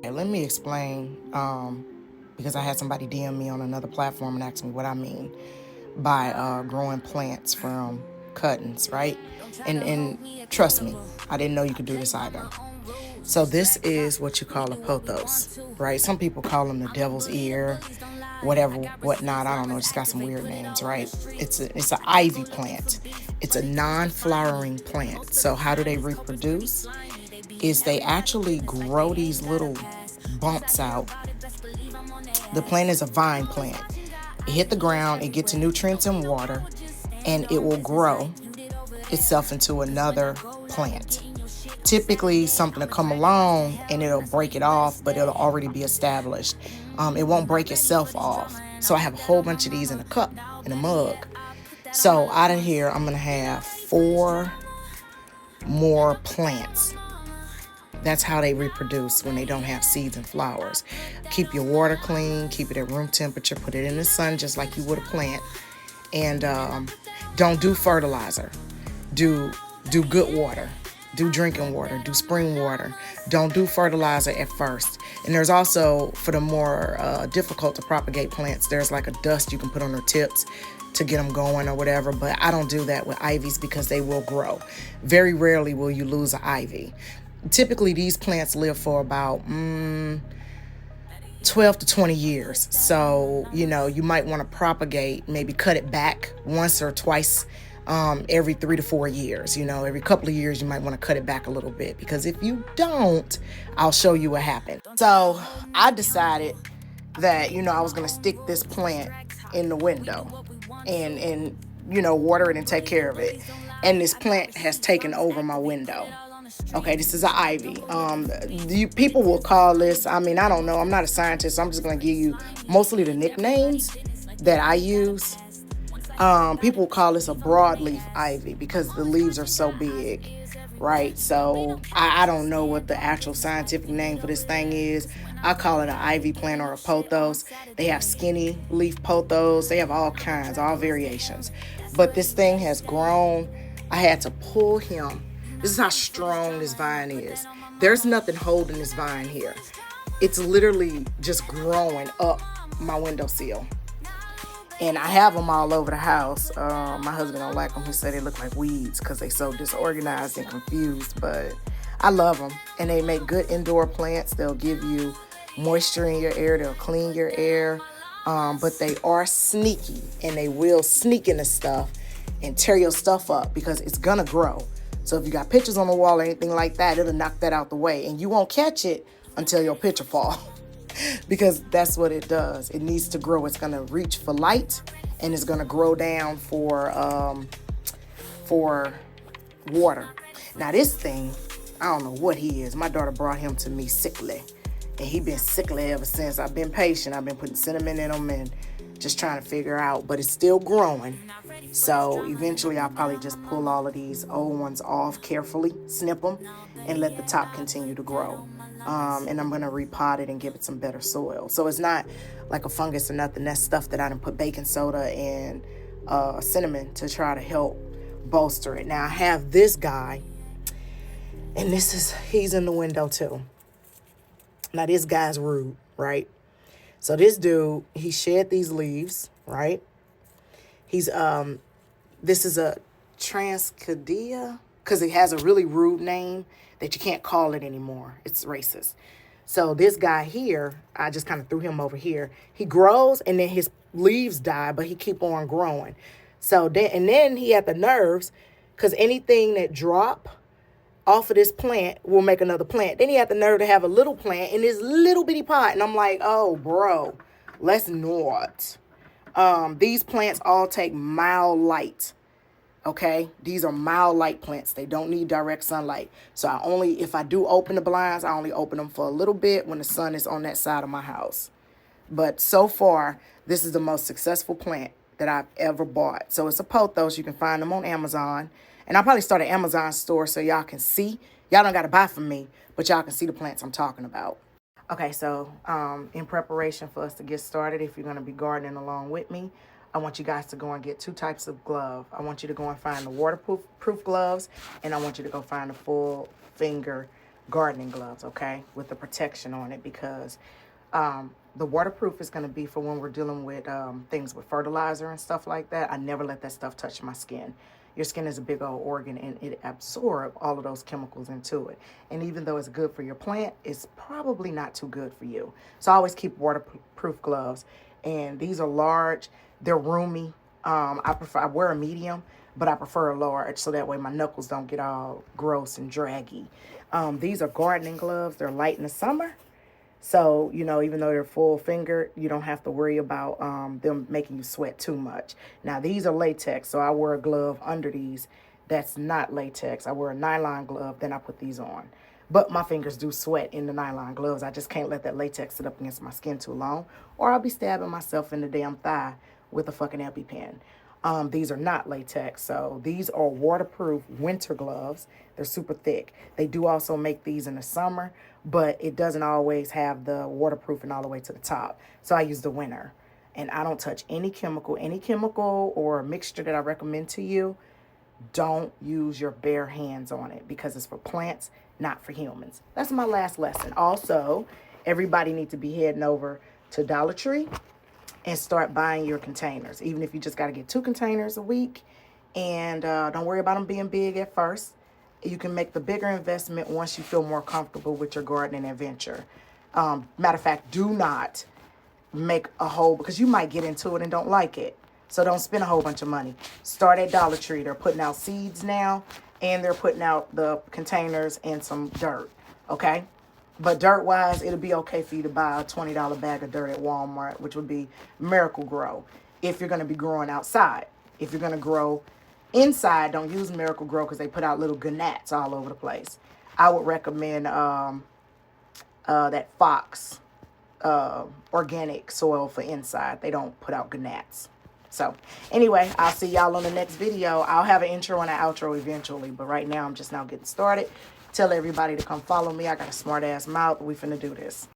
Let me explain, because I had somebody DM me on another platform and ask me what I mean by growing plants from cuttings, right? And trust me, I didn't know you could do this either. So this is what you call a pothos, right? Some people call them the devil's ear, whatever, whatnot. I don't know. It's got some weird names, right? It's an ivy plant. It's a non-flowering plant. So how do they reproduce? Is they actually grow these little bumps out. The plant is a vine plant. It hit the ground, it gets nutrients and water, and it will grow itself into another plant. Typically, something will come along and it'll break it off, but it'll already be established. It won't break itself off. So I have a whole bunch of these in a cup, in a mug. So out of here, I'm gonna have 4 more plants. That's how they reproduce when they don't have seeds and flowers. Keep your water clean, keep it at room temperature, put it in the sun just like you would a plant. And don't do fertilizer. Do good water. Do drinking water. Do spring water. Don't do fertilizer at first. And there's also, for the more difficult to propagate plants, there's like a dust you can put on their tips to get them going or whatever. But I don't do that with ivies because they will grow. Very rarely will you lose an ivy. Typically, these plants live for about 12 to 20 years. So, you might want to propagate, maybe cut it back once or twice every 3 to 4 years. Every couple of years, you might want to cut it back a little bit, because if you don't, I'll show you what happened. So I decided that, I was going to stick this plant in the window and water it and take care of it. And this plant has taken over my window. Okay, this is an ivy. People will call this, I don't know. I'm not a scientist, so I'm just going to give you mostly the nicknames that I use. People will call this a broadleaf ivy because the leaves are so big, right? So I don't know what the actual scientific name for this thing is. I call it an ivy plant or a pothos. They have skinny leaf pothos. They have all kinds, all variations. But this thing has grown. I had to pull him. This is how strong this vine is. There's nothing holding this vine here. It's literally just growing up my windowsill. And I have them all over the house. My husband don't like them. He said they look like weeds because they so disorganized and confused. But I love them. And they make good indoor plants. They'll give you moisture in your air. They'll clean your air. But they are sneaky. And they will sneak into stuff and tear your stuff up because it's going to grow. So if you got pictures on the wall or anything like that, it'll knock that out the way. And you won't catch it until your picture falls. Because that's what it does. It needs to grow. It's going to reach for light, and it's going to grow down for water. Now this thing, I don't know what he is. My daughter brought him to me sickly, and he been sickly ever since. I've been patient. I've been putting cinnamon in him and just trying to figure out, but it's still growing. So eventually I'll probably just pull all of these old ones off carefully, snip them, and let the top continue to grow. And I'm going to repot it and give it some better soil. So it's not like a fungus or nothing. That's stuff that I done put baking soda and cinnamon to try to help bolster it. Now I have this guy, and he's in the window too. Now this guy's rude, right? So this dude, he shed these leaves, right? He's, this is a Transcadia, because it has a really rude name that you can't call it anymore. It's racist. So this guy here, I just kind of threw him over here. He grows and then his leaves die, but he keep on growing. So then he had the nerves, because anything that drop off of this plant will make another plant. Then he had the nerve to have a little plant in this little bitty pot. And I'm like, oh, bro, let's not. These plants all take mild light. Okay, these are mild light plants. They don't need direct sunlight. So if I do open the blinds, I only open them for a little bit when the sun is on that side of my house. But so far, this is the most successful plant that I've ever bought. So it's a pothos. You can find them on Amazon. And I'll probably start an Amazon store so y'all can see. Y'all don't got to buy from me, but y'all can see the plants I'm talking about. Okay, so in preparation for us to get started, if you're going to be gardening along with me, I want you guys to go and get 2 types of glove. I want you to go and find the waterproof gloves, and I want you to go find the full finger gardening gloves, okay, with the protection on it, because the waterproof is going to be for when we're dealing with things with fertilizer and stuff like that. I never let that stuff touch my skin. Your skin is a big old organ, and it absorbs all of those chemicals into it. And even though it's good for your plant, it's probably not too good for you. So I always keep waterproof gloves. And these are large. They're roomy. I wear a medium, but I prefer a large so that way my knuckles don't get all gross and draggy. These are gardening gloves. They're light in the summer. So, you know, even though they're full finger, you don't have to worry about them making you sweat too much. Now, these are latex, so I wear a glove under these that's not latex. I wear a nylon glove, then I put these on. But my fingers do sweat in the nylon gloves. I just can't let that latex sit up against my skin too long, or I'll be stabbing myself in the damn thigh with a fucking EpiPen. These are not latex, so these are waterproof winter gloves. They're super thick. They do also make these in the summer, but it doesn't always have the waterproofing all the way to the top. So I use the winter, and I don't touch any chemical or mixture that I recommend to you. Don't use your bare hands on it because it's for plants, not for humans. That's my last lesson. Also, everybody needs to be heading over to Dollar Tree and start buying your containers. Even if you just got to get 2 containers a week, and don't worry about them being big at first. You can make the bigger investment once you feel more comfortable with your gardening adventure. Matter of fact, do not make a whole, because you might get into it and don't like it. So don't spend a whole bunch of money. Start at Dollar Tree. They're putting out seeds now, and they're putting out the containers and some dirt, okay? But dirt-wise, it'll be okay for you to buy a $20 bag of dirt at Walmart, which would be Miracle Grow, if you're going to be growing outside. If you're going to grow inside, don't use Miracle Grow because they put out little gnats all over the place. I would recommend that Fox organic soil for inside. They don't put out gnats. So anyway, I'll see y'all on the next video. I'll have an intro and an outro eventually, but right now I'm just now getting started. Tell everybody to come follow me. I got a smart ass mouth. We finna do this.